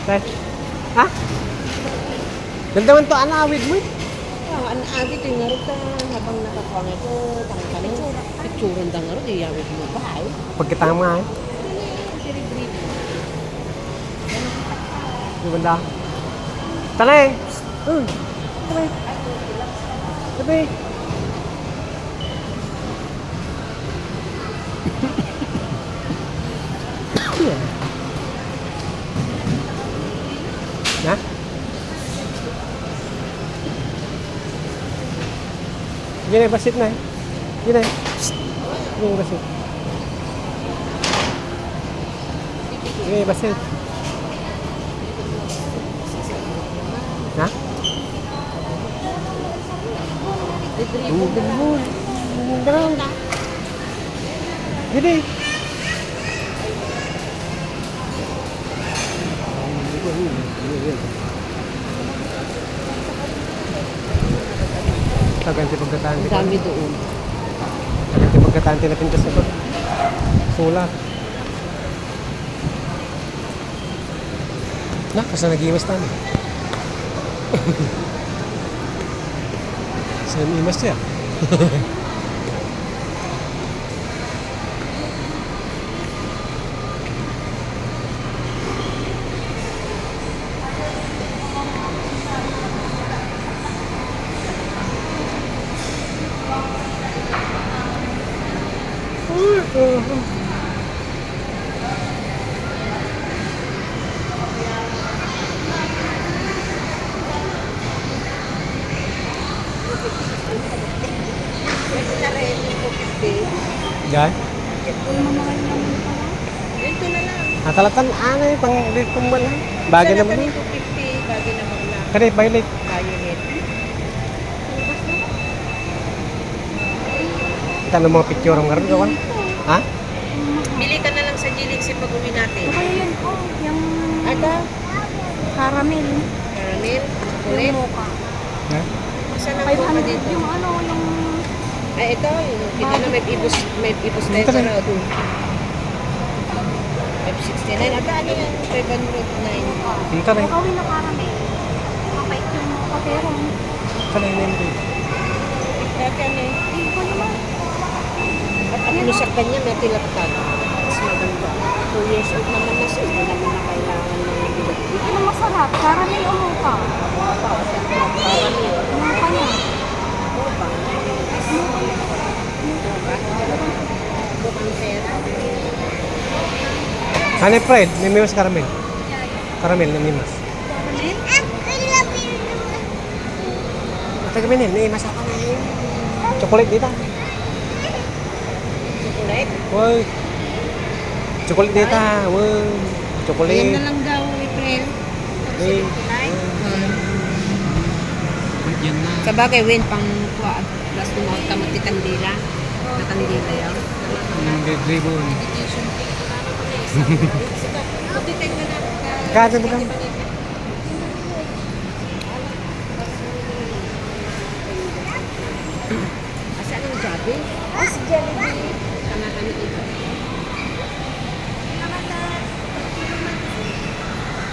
Tay. Ha? Ganda man to, awid mo. Ang agi ito yung narita habang nakapangay ko, tangkalin ko, picturean da nga rin, iyawid mo ba ay? Pagkatama nga eh. Di banda. Talay! Talay! Talay! Ha? Gini, basit na eh. Gini. Gini, basit. Gini, basit. Ha? Ganun. Gini. Ganti pagkataan Ang kita. dami doon. Ganti pagkataan tinapintas ito. Sulat. Nah, kasi nag-imas tayo. Saan imas siya? Gay? Ito na lang. Natalatan, ano eh, pang kumbal lang. Bagay naman eh. 250, bagay naman lang. Kani, violet. Violet. Kita ng mga picture ang ngayon, kawan. Ha? Bili ka na lang sa Gilixi pag uwi natin. Kaya yun, yung Ada? caramel. Caramel? Yung Chocolate? mocha. Ha? Saan ang mocha 500 dito? yung ano, yung... Ay, ito. Kita na may ibus na ito. Ito na. 569. Ada, ano yan? 509. Dito na eh. Gawin na caramel. Kapait yung mocha, pero... Ito na yun yun. Dati ano eh. Hindi ko naman. At ano sa kanya, may tilaptag. Mas maganda. 2 years old naman na siya. Hindi naman na kailangan ng bigat. Ano masarap? Caramel o mocha? Caramel. Mocha niya. Bukang pera. Honey fried, may mimas caramel. Caramel na mimas. Ate kami nin, may mimas ako na chocolate dito. Chocolate. Woy. Chocolate dito, woy. Ayan na Chocolate. lang daw, April. Eh. Yan na. Sa bagay, Win, pang kuha. Plus tumawag ka magtitandila. Natandila yan. Ribbon. Magtitag na na. Kaya mo ka? Asa anong jabi? As Jollibee.